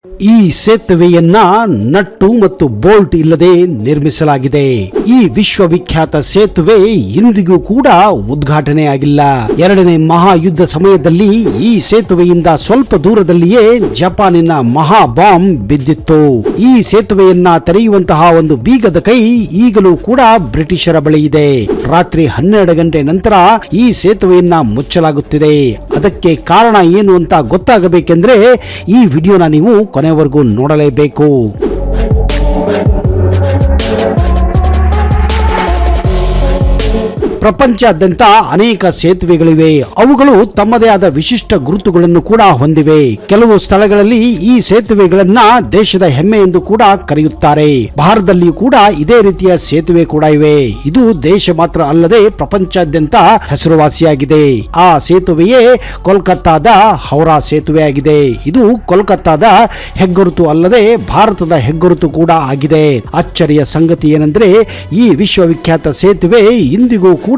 ಈ ಸೇತುವೆಯನ್ನ ನಟ್ಟು ಮತ್ತು ಬೋಲ್ಟ್ ಇಲ್ಲದೆ ನಿರ್ಮಿಸಲಾಗಿದೆ. ಈ ವಿಶ್ವವಿಖ್ಯಾತ ಸೇತುವೆ ಇಂದಿಗೂ ಕೂಡ ಉದ್ಘಾಟನೆಯಾಗಿಲ್ಲ. ಎರಡನೇ ಮಹಾಯುದ್ಧ ಸಮಯದಲ್ಲಿ ಈ ಸೇತುವೆಯಿಂದ ಸ್ವಲ್ಪ ದೂರದಲ್ಲಿಯೇ ಜಪಾನಿನ ಮಹಾ ಬಾಂಬ್ ಬಿದ್ದಿತ್ತು. ಈ ಸೇತುವೆಯನ್ನ ತೆರೆಯುವಂತಹ ಒಂದು ಬೀಗದ ಕೈ ಈಗಲೂ ಕೂಡ ಬ್ರಿಟಿಷರ ಬಳಿ ಇದೆ. ರಾತ್ರಿ 12 ಗಂಟೆ ನಂತರ ಈ ಸೇತುವೆಯನ್ನ ಮುಚ್ಚಲಾಗುತ್ತಿದೆ. ಅದಕ್ಕೆ ಕಾರಣ ಏನು ಅಂತ ಗೊತ್ತಾಗಬೇಕೆಂದ್ರೆ ಈ ವಿಡಿಯೋನ ನೀವು ಕೊನೆವರೆಗೂ ನೋಡಲೇಬೇಕು. ಪ್ರಪಂಚಾದ್ಯಂತ ಅನೇಕ ಸೇತುವೆಗಳಿವೆ. ಅವುಗಳು ತಮ್ಮದೇ ಆದ ವಿಶಿಷ್ಟ ಗುರುತುಗಳನ್ನು ಕೂಡ ಹೊಂದಿವೆ. ಕೆಲವು ಸ್ಥಳಗಳಲ್ಲಿ ಈ ಸೇತುವೆಗಳನ್ನ ದೇಶದ ಹೆಮ್ಮೆ ಎಂದು ಕೂಡ ಕರೆಯುತ್ತಾರೆ. ಭಾರತದಲ್ಲಿಯೂ ಕೂಡ ಇದೇ ರೀತಿಯ ಸೇತುವೆ ಕೂಡ ಇವೆ. ಇದು ದೇಶ ಮಾತ್ರ ಅಲ್ಲದೆ ಪ್ರಪಂಚಾದ್ಯಂತ ಹೆಸರುವಾಸಿಯಾಗಿದೆ. ಆ ಸೇತುವೆಯೇ ಕೋಲ್ಕತ್ತಾದ ಹೌರಾ ಸೇತುವೆ ಆಗಿದೆ. ಇದು ಕೋಲ್ಕತ್ತಾದ ಹೆಗ್ಗುರುತು ಅಲ್ಲದೆ ಭಾರತದ ಹೆಗ್ಗುರುತು ಕೂಡ ಆಗಿದೆ. ಅಚ್ಚರಿಯ ಸಂಗತಿ ಏನೆಂದ್ರೆ ಈ ವಿಶ್ವವಿಖ್ಯಾತ ಸೇತುವೆ ಇಂದಿಗೂ ಕೂಡ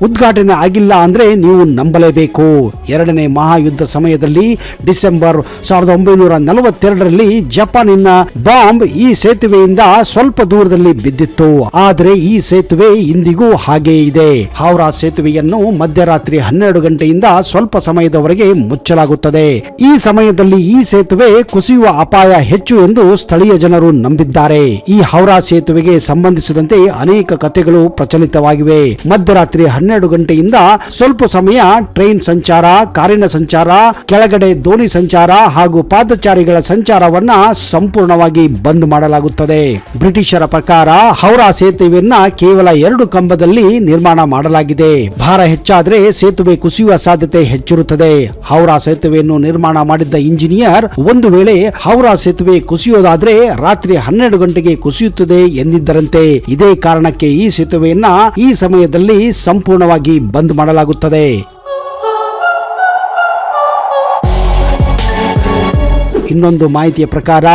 ಉದ್ಘಾಟನೆ ಆಗಿಲ್ಲ ಅಂದ್ರೆ ನೀವು ನಂಬಲೇಬೇಕು. ಎರಡನೇ ಮಹಾಯುದ್ಧ ಸಮಯದಲ್ಲಿ ಡಿಸೆಂಬರ್ 1942ರಲ್ಲಿ ಜಪಾನಿನ ಬಾಂಬ್ ಈ ಸೇತುವೆಯಿಂದ ಸ್ವಲ್ಪ ದೂರದಲ್ಲಿ ಬಿದ್ದಿತ್ತು. ಆದರೆ ಈ ಸೇತುವೆ ಇಂದಿಗೂ ಹಾಗೆ ಇದೆ. ಹೌರಾ ಸೇತುವೆಯನ್ನು ಮಧ್ಯರಾತ್ರಿ 12 ಗಂಟೆಯಿಂದ ಸ್ವಲ್ಪ ಸಮಯದವರೆಗೆ ಮುಚ್ಚಲಾಗುತ್ತದೆ. ಈ ಸಮಯದಲ್ಲಿ ಈ ಸೇತುವೆ ಕುಸಿಯುವ ಅಪಾಯ ಹೆಚ್ಚು ಎಂದು ಸ್ಥಳೀಯ ಜನರು ನಂಬಿದ್ದಾರೆ. ಈ ಹೌರಾ ಸೇತುವೆಗೆ ಸಂಬಂಧಿಸಿದಂತೆ ಅನೇಕ ಕಥೆಗಳು ಪ್ರಚಲಿತವಾಗಿವೆ. ಮಧ್ಯರಾತ್ರಿ 12 ಗಂಟೆಯಿಂದ ಸ್ವಲ್ಪ ಸಮಯ ಟ್ರೈನ್ ಸಂಚಾರ, ಕಾರಿನ ಸಂಚಾರ, ಕೆಳಗಡೆ ದೋಣಿ ಸಂಚಾರ ಹಾಗೂ ಪಾದಚಾರಿಗಳ ಸಂಚಾರವನ್ನ ಸಂಪೂರ್ಣವಾಗಿ ಬಂದ್ ಮಾಡಲಾಗುತ್ತದೆ. ಬ್ರಿಟಿಷರ ಪ್ರಕಾರ ಹೌರಾ ಸೇತುವೆಯನ್ನ ಕೇವಲ 2 ಕಂಬದಲ್ಲಿ ನಿರ್ಮಾಣ ಮಾಡಲಾಗಿದೆ. ಭಾರ ಹೆಚ್ಚಾದ್ರೆ ಸೇತುವೆ ಕುಸಿಯುವ ಸಾಧ್ಯತೆ ಹೆಚ್ಚಿರುತ್ತದೆ. ಹೌರಾ ಸೇತುವೆಯನ್ನು ನಿರ್ಮಾಣ ಮಾಡಿದ್ದ ಇಂಜಿನಿಯರ್ ಒಂದು ವೇಳೆ ಹೌರಾ ಸೇತುವೆ ಕುಸಿಯೋದಾದ್ರೆ ರಾತ್ರಿ 12 ಗಂಟೆಗೆ ಕುಸಿಯುತ್ತದೆ ಎಂದಿದ್ದರಂತೆ. ಇದೇ ಕಾರಣಕ್ಕೆ ಈ ಸೇತುವೆಯನ್ನ ಈ ಸಮಯದಲ್ಲಿ ಸಂಪೂರ್ಣವಾಗಿ ಬಂದ್ ಮಾಡಲಾಗುತ್ತದೆ. ಇನ್ನೊಂದು ಮಾಹಿತಿಯ ಪ್ರಕಾರ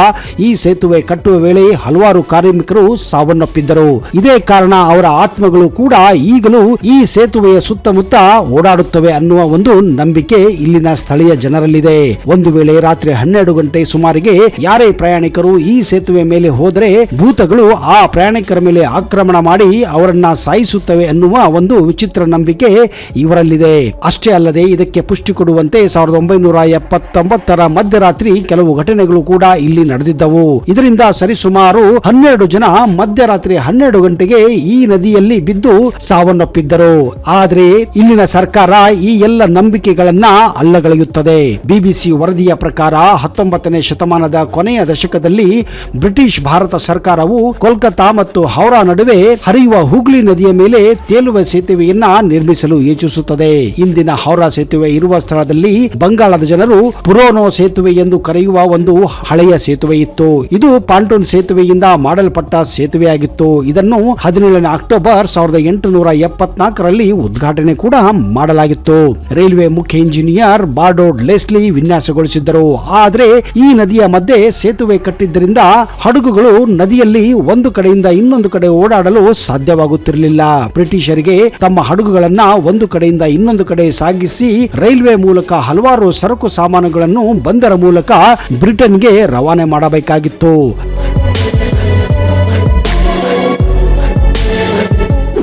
ಈ ಸೇತುವೆ ಕಟ್ಟುವ ವೇಳೆ ಹಲವಾರು ಕಾರ್ಮಿಕರು ಸಾವನ್ನಪ್ಪಿದ್ದರು. ಇದೇ ಕಾರಣ ಅವರ ಆತ್ಮಗಳು ಕೂಡ ಈಗಲೂ ಈ ಸೇತುವೆಯ ಸುತ್ತಮುತ್ತ ಓಡಾಡುತ್ತವೆ ಅನ್ನುವ ಒಂದು ನಂಬಿಕೆ ಇಲ್ಲಿನ ಸ್ಥಳೀಯ ಜನರಲ್ಲಿದೆ. ಒಂದು ವೇಳೆ ರಾತ್ರಿ 12 ಗಂಟೆ ಸುಮಾರಿಗೆ ಯಾರೇ ಪ್ರಯಾಣಿಕರು ಈ ಸೇತುವೆ ಮೇಲೆ ಹೋದರೆ ಭೂತಗಳು ಆ ಪ್ರಯಾಣಿಕರ ಮೇಲೆ ಆಕ್ರಮಣ ಮಾಡಿ ಅವರನ್ನ ಸಾಯಿಸುತ್ತವೆ ಅನ್ನುವ ಒಂದು ವಿಚಿತ್ರ ನಂಬಿಕೆ ಇವರಲ್ಲಿದೆ. ಅಷ್ಟೇ ಅಲ್ಲದೆ ಇದಕ್ಕೆ ಪುಷ್ಟಿ ಕೊಡುವಂತೆ 1979ರ ಮಧ್ಯರಾತ್ರಿ ಕೆಲವು ಘಟನೆಗಳು ಕೂಡ ಇಲ್ಲಿ ನಡೆದಿದ್ದವು. ಇದರಿಂದ ಸರಿಸುಮಾರು 12 ಜನ ಮಧ್ಯರಾತ್ರಿ 12 ಗಂಟೆಗೆ ಈ ನದಿಯಲ್ಲಿ ಬಿದ್ದು ಸಾವನ್ನಪ್ಪಿದ್ದರು. ಆದರೆ ಇಲ್ಲಿನ ಸರ್ಕಾರ ಈ ಎಲ್ಲ ನಂಬಿಕೆಗಳನ್ನ ಅಲ್ಲಗಳೆಯುತ್ತದೆ. ಬಿಬಿಸಿ ವರದಿಯ ಪ್ರಕಾರ 19ನೇ ಶತಮಾನದ ಕೊನೆಯ ದಶಕದಲ್ಲಿ ಬ್ರಿಟಿಷ್ ಭಾರತ ಸರ್ಕಾರವು ಕೋಲ್ಕತ್ತಾ ಮತ್ತು ಹೌರಾ ನಡುವೆ ಹರಿಯುವ ಹೂಗ್ಲಿ ನದಿಯ ಮೇಲೆ ತೇಲುವ ಸೇತುವೆಯನ್ನ ನಿರ್ಮಿಸಲು ಯೋಚಿಸುತ್ತದೆ. ಇಂದಿನ ಹೌರಾ ಸೇತುವೆ ಇರುವ ಸ್ಥಳದಲ್ಲಿ ಬಂಗಾಳದ ಜನರು ಪುರೋನೋ ಸೇತುವೆ ಎಂದು ಕರೆಯುವ ಒಂದು ಹಳೆಯ ಸೇತುವೆ ಇತ್ತು. ಇದು ಪಾಂಟೂನ್ ಸೇತುವೆಯಿಂದ ಮಾಡಲ್ಪಟ್ಟ ಸೇತುವೆಯಾಗಿತ್ತು. ಇದನ್ನು 17ನೇ ಅಕ್ಟೋಬರ್ 1874ರಲ್ಲಿ ಉದ್ಘಾಟನೆ ಕೂಡ ಮಾಡಲಾಗಿತ್ತು. ರೈಲ್ವೆ ಮುಖ್ಯ ಇಂಜಿನಿಯರ್ ಬಾರ್ಡೋಡ್ ಲೆಸ್ಲಿ ವಿನ್ಯಾಸಗೊಳಿಸಿದ್ದರು. ಆದರೆ ಈ ನದಿಯ ಮಧ್ಯೆ ಸೇತುವೆ ಕಟ್ಟಿದ್ದರಿಂದ ಹಡಗುಗಳು ನದಿಯಲ್ಲಿ ಒಂದು ಕಡೆಯಿಂದ ಇನ್ನೊಂದು ಕಡೆ ಓಡಾಡಲು ಸಾಧ್ಯವಾಗುತ್ತಿರಲಿಲ್ಲ. ಬ್ರಿಟಿಷರಿಗೆ ತಮ್ಮ ಹಡಗುಗಳನ್ನ ಒಂದು ಕಡೆಯಿಂದ ಇನ್ನೊಂದು ಕಡೆ ಸಾಗಿಸಿ ರೈಲ್ವೆ ಮೂಲಕ ಹಲವಾರು ಸರಕು ಸಾಮಾನುಗಳನ್ನು ಬಂದರ ಮೂಲಕ ಬ್ರಿಟನ್ಗೆ ರವಾನೆ ಮಾಡಬೇಕಾಗಿತ್ತು.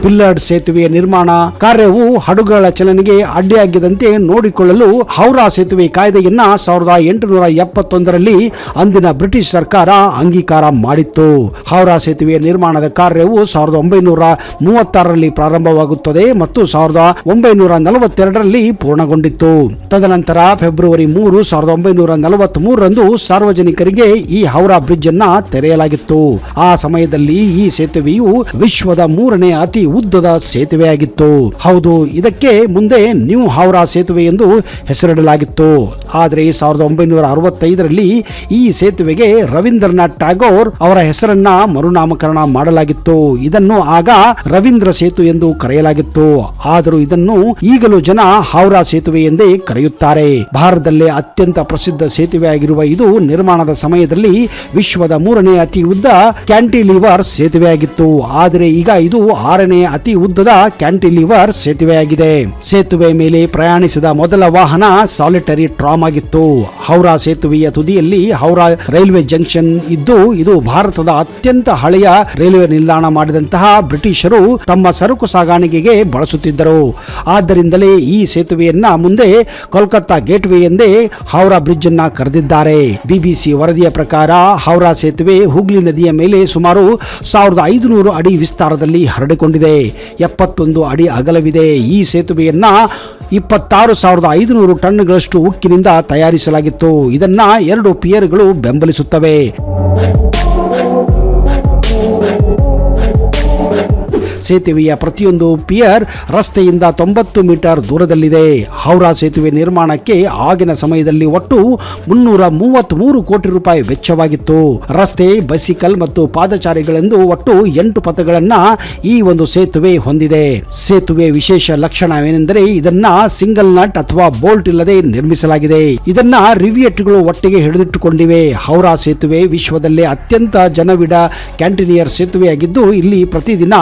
ಪಿಲ್ಲರ್ಡ್ ಸೇತುವೆಯ ನಿರ್ಮಾಣ ಕಾರ್ಯವು ಹಡಗುಗಳ ಚಲನೆಗೆ ಅಡ್ಡಿಯಾಗದಂತೆ ನೋಡಿಕೊಳ್ಳಲು ಹೌರಾ ಸೇತುವೆ ಕಾಯ್ದೆಯನ್ನ 1871ರಲ್ಲಿ ಅಂದಿನ ಬ್ರಿಟಿಷ್ ಸರ್ಕಾರ ಅಂಗೀಕಾರ ಮಾಡಿತ್ತು. ಹೌರಾ ಸೇತುವೆಯ ನಿರ್ಮಾಣದ ಕಾರ್ಯವು 1936ರಲ್ಲಿ ಪ್ರಾರಂಭವಾಗುತ್ತದೆ ಮತ್ತು 1942ರಲ್ಲಿ ಪೂರ್ಣಗೊಂಡಿತ್ತು. ತದನಂತರ ಫೆಬ್ರವರಿ 3, 1943ರಂದು ಸಾರ್ವಜನಿಕರಿಗೆ ಈ ಹೌರಾ ಬ್ರಿಡ್ಜ್ ಅನ್ನ ತೆರೆಯಲಾಗಿತ್ತು. ಆ ಸಮಯದಲ್ಲಿ ಈ ಸೇತುವೆಯು ವಿಶ್ವದ 3ನೇ ಅತಿ ಉದ್ದದ ಸೇತುವೆಯಾಗಿತ್ತು. ಹೌದು, ಇದಕ್ಕೆ ಮುಂದೆ ನ್ಯೂ ಹೌರಾ ಸೇತುವೆ ಎಂದು ಹೆಸರಿಡಲಾಗಿತ್ತು. ಆದರೆ 1965ರಲ್ಲಿ ಈ ಸೇತುವೆಗೆ ರವೀಂದ್ರನಾಥ್ ಟ್ಯಾಗೋರ್ ಅವರ ಹೆಸರನ್ನ ಮರುನಾಮಕರಣ ಮಾಡಲಾಗಿತ್ತು. ಇದನ್ನು ಆಗ ರವೀಂದ್ರ ಸೇತು ಎಂದು ಕರೆಯಲಾಗಿತ್ತು. ಆದರೂ ಇದನ್ನು ಈಗಲೂ ಜನ ಹೌರಾ ಸೇತುವೆ ಎಂದೇ ಕರೆಯುತ್ತಾರೆ. ಭಾರತದಲ್ಲೇ ಅತ್ಯಂತ ಪ್ರಸಿದ್ಧ ಸೇತುವೆಯಾಗಿರುವ ಇದು ನಿರ್ಮಾಣದ ಸಮಯದಲ್ಲಿ ವಿಶ್ವದ 3ನೇ ಅತಿ ಉದ್ದ ಕ್ಯಾಂಟಿಲಿವರ್ ಸೇತುವೆಯಾಗಿತ್ತು. ಆದರೆ ಈಗ ಇದು 6ನೇ ಅತಿ ಉದ್ದದ ಕ್ಯಾಂಟಿಲಿವರ್ ಸೇತುವೆಯಾಗಿದೆ. ಸೇತುವೆ ಮೇಲೆ ಪ್ರಯಾಣಿಸಿದ ಮೊದಲ ವಾಹನ ಸಾಲಿಟರಿ ಟ್ರಾಮ್ ಜಾಮ್ ಆಗಿತ್ತು. ಹೌರಾ ಸೇತುವೆಯ ತುದಿಯಲ್ಲಿ ಹೌರಾ ರೈಲ್ವೆ ಜಂಕ್ಷನ್ ಇದ್ದು ಇದು ಭಾರತದ ಅತ್ಯಂತ ಹಳೆಯ ರೈಲ್ವೆ ನಿಲ್ದಾಣ ಮಾಡಿದಂತಹ ಬ್ರಿಟಿಷರು ತಮ್ಮ ಸರಕು ಸಾಗಾಣಿಕೆಗೆ ಬಳಸುತ್ತಿದ್ದರು. ಆದ್ದರಿಂದಲೇ ಈ ಸೇತುವೆಯನ್ನ ಮುಂದೆ ಕೋಲ್ಕತ್ತಾ ಗೇಟ್ ವೇ ಎಂದೇ ಹೌರಾ ಬ್ರಿಡ್ಜ್ ಅನ್ನ ಕರೆದಿದ್ದಾರೆ. ಬಿಬಿಸಿ ವರದಿಯ ಪ್ರಕಾರ ಹೌರಾ ಸೇತುವೆ ಹುಗ್ಲಿ ನದಿಯ ಮೇಲೆ ಸುಮಾರು 1500 ಅಡಿ ವಿಸ್ತಾರದಲ್ಲಿ ಹರಡಿಕೊಂಡಿದೆ. 71 ಅಡಿ ಅಗಲವಿದೆ. ಈ ಸೇತುವೆಯನ್ನ 26,500 ಟನ್ಗಳಷ್ಟು ಉಕ್ಕಿನಿಂದ ತಯಾರಿಸಲಾಗಿತ್ತು. ಇದನ್ನ 2 ಪಿಯರ್ಗಳು ಬೆಂಬಲಿಸುತ್ತವೆ. ಸೇತುವೆಯ ಪ್ರತಿಯೊಂದು ಪಿಯರ್ ರಸ್ತೆಯಿಂದ 90 ಮೀಟರ್ ದೂರದಲ್ಲಿದೆ. ಹೌರಾ ಸೇತುವೆ ನಿರ್ಮಾಣಕ್ಕೆ ಆಗಿನ ಸಮಯದಲ್ಲಿ ಒಟ್ಟು 333 ಕೋಟಿ ರೂಪಾಯಿ ವೆಚ್ಚವಾಗಿತ್ತು. ರಸ್ತೆ, ಬೈಸಿಕಲ್ ಮತ್ತು ಪಾದಚಾರಿಗಳೆಂದು ಒಟ್ಟು 8 ಪಥಗಳನ್ನ ಈ ಒಂದು ಸೇತುವೆ ಹೊಂದಿದೆ. ಸೇತುವೆ ವಿಶೇಷ ಲಕ್ಷಣವೇನೆಂದರೆ ಇದನ್ನ ಸಿಂಗಲ್ ನಟ್ ಅಥವಾ ಬೋಲ್ಟ್ ಇಲ್ಲದೆ ನಿರ್ಮಿಸಲಾಗಿದೆ. ಇದನ್ನ ರಿವಿಯೆಟ್ಗಳು ಒಟ್ಟಿಗೆ ಹಿಡಿದಿಟ್ಟುಕೊಂಡಿವೆ. ಹೌರಾ ಸೇತುವೆ ವಿಶ್ವದಲ್ಲೇ ಅತ್ಯಂತ ಜನವಿಡ ಕ್ಯಾಂಟಿನಿಯರ್ ಸೇತುವೆಯಾಗಿದ್ದು ಇಲ್ಲಿ ಪ್ರತಿದಿನ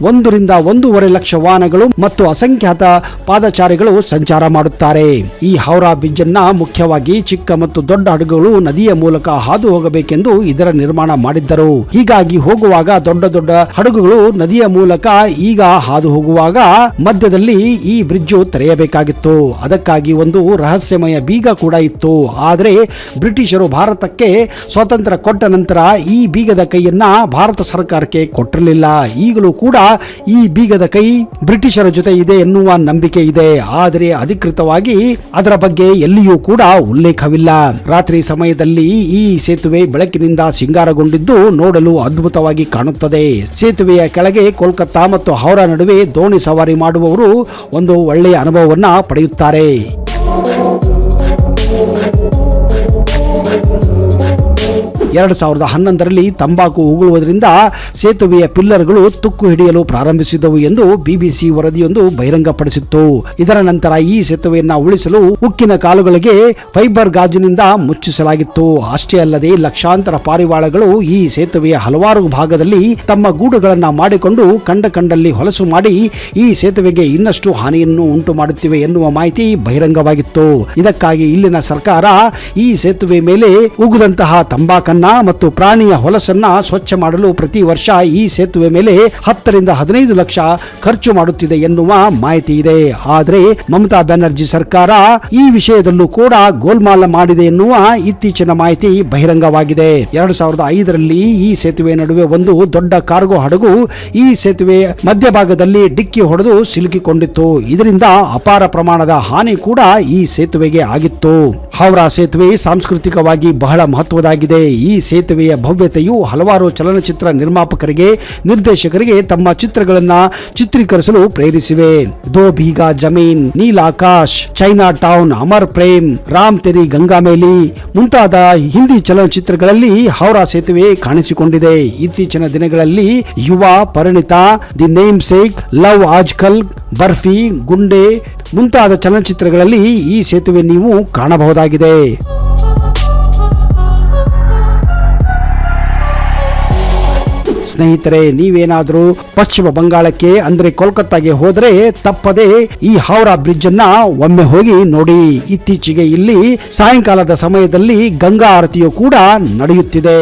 1 ರಿಂದ 1.5 ಲಕ್ಷ ವಾಹನಗಳು ಮತ್ತು ಅಸಂಖ್ಯಾತ ಪಾದಚಾರಿಗಳು ಸಂಚಾರ ಮಾಡುತ್ತಾರೆ. ಈ ಹೌರಾ ಬ್ರಿಡ್ಜ್ ಅನ್ನ ಮುಖ್ಯವಾಗಿ ಚಿಕ್ಕ ಮತ್ತು ದೊಡ್ಡ ಹಡಗುಗಳು ನದಿಯ ಮೂಲಕ ಹಾದು ಹೋಗಬೇಕೆಂದು ಇದರ ನಿರ್ಮಾಣ ಮಾಡಿದ್ದರು. ಹೀಗಾಗಿ ಹೋಗುವಾಗ ದೊಡ್ಡ ದೊಡ್ಡ ಹಡಗುಗಳು ನದಿಯ ಮೂಲಕ ಈಗ ಹಾದು ಹೋಗುವಾಗ ಮಧ್ಯದಲ್ಲಿ ಈ ಬ್ರಿಡ್ಜ್ ತೆರೆಯಬೇಕಾಗಿತ್ತು. ಅದಕ್ಕಾಗಿ ಒಂದು ರಹಸ್ಯಮಯ ಬೀಗ ಕೂಡ ಇತ್ತು. ಆದರೆ ಬ್ರಿಟಿಷರು ಭಾರತಕ್ಕೆ ಸ್ವಾತಂತ್ರ್ಯ ಕೊಟ್ಟ ನಂತರ ಈ ಬೀಗದ ಕೈಯನ್ನ ಭಾರತ ಸರ್ಕಾರಕ್ಕೆ ಕೊಟ್ಟಿರಲಿಲ್ಲ. ಈಗಲೂ ಕೂಡ ಈ ಬೀಗದ ಕೈ ಬ್ರಿಟಿಷರ ಜೊತೆ ಇದೆ ಎನ್ನುವ ನಂಬಿಕೆ ಇದೆ. ಆದರೆ ಅಧಿಕೃತವಾಗಿ ಅದರ ಬಗ್ಗೆ ಎಲ್ಲಿಯೂ ಕೂಡ ಉಲ್ಲೇಖವಿಲ್ಲ. ರಾತ್ರಿ ಸಮಯದಲ್ಲಿ ಈ ಸೇತುವೆ ಬೆಳಕಿನಿಂದ ಸಿಂಗಾರಗೊಂಡಿದ್ದು ನೋಡಲು ಅದ್ಭುತವಾಗಿ ಕಾಣುತ್ತದೆ. ಸೇತುವೆಯ ಕೆಳಗೆ ಕೋಲ್ಕತ್ತಾ ಮತ್ತು ಹೌರಾ ನಡುವೆ ದೋಣಿ ಸವಾರಿ ಮಾಡುವವರು ಒಂದು ಒಳ್ಳೆಯ ಅನುಭವವನ್ನ ಪಡೆಯುತ್ತಾರೆ. 2011ರಲ್ಲಿ ತಂಬಾಕು ಉಗುಳುವುದರಿಂದ ಸೇತುವೆಯ ಪಿಲ್ಲರ್ಗಳು ತುಕ್ಕು ಹಿಡಿಯಲು ಪ್ರಾರಂಭಿಸಿದವು ಎಂದು ಬಿಬಿಸಿ ವರದಿಯೊಂದು ಬಹಿರಂಗಪಡಿಸಿತ್ತು. ಇದರ ನಂತರ ಈ ಸೇತುವೆಯನ್ನ ಉಳಿಸಲು ಉಕ್ಕಿನ ಕಾಲುಗಳಿಗೆ ಫೈಬರ್ ಗಾಜಿನಿಂದ ಮುಚ್ಚಿಸಲಾಗಿತ್ತು. ಅಷ್ಟೇ ಅಲ್ಲದೆ ಲಕ್ಷಾಂತರ ಪಾರಿವಾಳಗಳು ಈ ಸೇತುವೆಯ ಹಲವಾರು ಭಾಗದಲ್ಲಿ ತಮ್ಮ ಗೂಡುಗಳನ್ನ ಮಾಡಿಕೊಂಡು ಕಂಡಲ್ಲಿ ಹೊಲಸು ಮಾಡಿ ಈ ಸೇತುವೆಗೆ ಇನ್ನಷ್ಟು ಹಾನಿಯನ್ನು ಉಂಟು ಮಾಡುತ್ತಿವೆ ಎನ್ನುವ ಮಾಹಿತಿ ಬಹಿರಂಗವಾಗಿತ್ತು. ಇದಕ್ಕಾಗಿ ಇಲ್ಲಿನ ಸರ್ಕಾರ ಈ ಸೇತುವೆ ಮೇಲೆ ಉಗುದಂತಹ ತಂಬಾಕನ್ನ ಮತ್ತು ಪ್ರಾಣಿಯ ಹೊಲಸನ್ನ ಸ್ವಚ್ಛ ಮಾಡಲು ಪ್ರತಿ ವರ್ಷ ಈ ಸೇತುವೆ ಮೇಲೆ 10 ರಿಂದ 15 ಲಕ್ಷ ಖರ್ಚು ಮಾಡುತ್ತಿದೆ ಎನ್ನುವ ಮಾಹಿತಿ ಇದೆ. ಆದರೆ ಮಮತಾ ಬ್ಯಾನರ್ಜಿ ಸರ್ಕಾರ ಈ ವಿಷಯದಲ್ಲೂ ಕೂಡ ಗೋಲ್ಮಾಲ್ ಮಾಡಿದೆ ಎನ್ನುವ ಇತ್ತೀಚಿನ ಮಾಹಿತಿ ಬಹಿರಂಗವಾಗಿದೆ. 2005ರಲ್ಲಿ ಈ ಸೇತುವೆ ನಡುವೆ ಒಂದು ದೊಡ್ಡ ಕಾರ್ಗೋ ಹಡಗು ಈ ಸೇತುವೆ ಮಧ್ಯಭಾಗದಲ್ಲಿ ಡಿಕ್ಕಿ ಹೊಡೆದು ಸಿಲುಕಿಕೊಂಡಿತ್ತು. ಇದರಿಂದ ಅಪಾರ ಪ್ರಮಾಣದ ಹಾನಿ ಕೂಡ ಈ ಸೇತುವೆಗೆ ಆಗಿತ್ತು. ಹೌರಾ ಸೇತುವೆ ಸಾಂಸ್ಕೃತಿಕವಾಗಿ ಬಹಳ ಮಹತ್ವದಾಗಿದೆ. ಈ ಸೇತುವೆಯ ಭವ್ಯತೆಯು ಹಲವಾರು ಚಲನಚಿತ್ರ ನಿರ್ಮಾಪಕರಿಗೆ, ನಿರ್ದೇಶಕರಿಗೆ ತಮ್ಮ ಚಿತ್ರಗಳನ್ನ ಚಿತ್ರೀಕರಿಸಲು ಪ್ರೇರಿಸಿವೆ. ದೋ ಭೀಗಾ ಜಮೀನ್, ನೀಲ್ ಆಕಾಶ್, ಚೈನಾ ಟೌನ್, ಅಮರ್ ಪ್ರೇಮ್, ರಾಮ್ ತೆರಿ ಗಂಗಾ ಮೇಲಿ ಮುಂತಾದ ಹಿಂದಿ ಚಲನಚಿತ್ರಗಳಲ್ಲಿ ಹೌರಾ ಸೇತುವೆ ಕಾಣಿಸಿಕೊಂಡಿದೆ. ಇತ್ತೀಚಿನ ದಿನಗಳಲ್ಲಿ Yuva, Parineeta, The Namesake, Love Aajkal, Barfi, Gunday ಮುಂತಾದ ಚಲನಚಿತ್ರಗಳಲ್ಲಿ ಈ ಸೇತುವೆ ನೀವು ಕಾಣಬಹುದಾಗಿದೆ. ಸ್ನೇಹಿತರೆ, ನೀವೇನಾದರೂ ಪಶ್ಚಿಮ ಬಂಗಾಳಕ್ಕೆ ಅಂದ್ರೆ ಕೋಲ್ಕತ್ತಾಗೆ ಹೋದರೆ ತಪ್ಪದೆ ಈ ಹೌರಾ ಬ್ರಿಡ್ಜ್ ಅನ್ನ ಒಮ್ಮೆ ಹೋಗಿ ನೋಡಿ. ಇತ್ತೀಚೆಗೆ ಇಲ್ಲಿ ಸಾಯಂಕಾಲದ ಸಮಯದಲ್ಲಿ ಗಂಗಾ ಆರತಿಯು ಕೂಡ ನಡೆಯುತ್ತಿದೆ.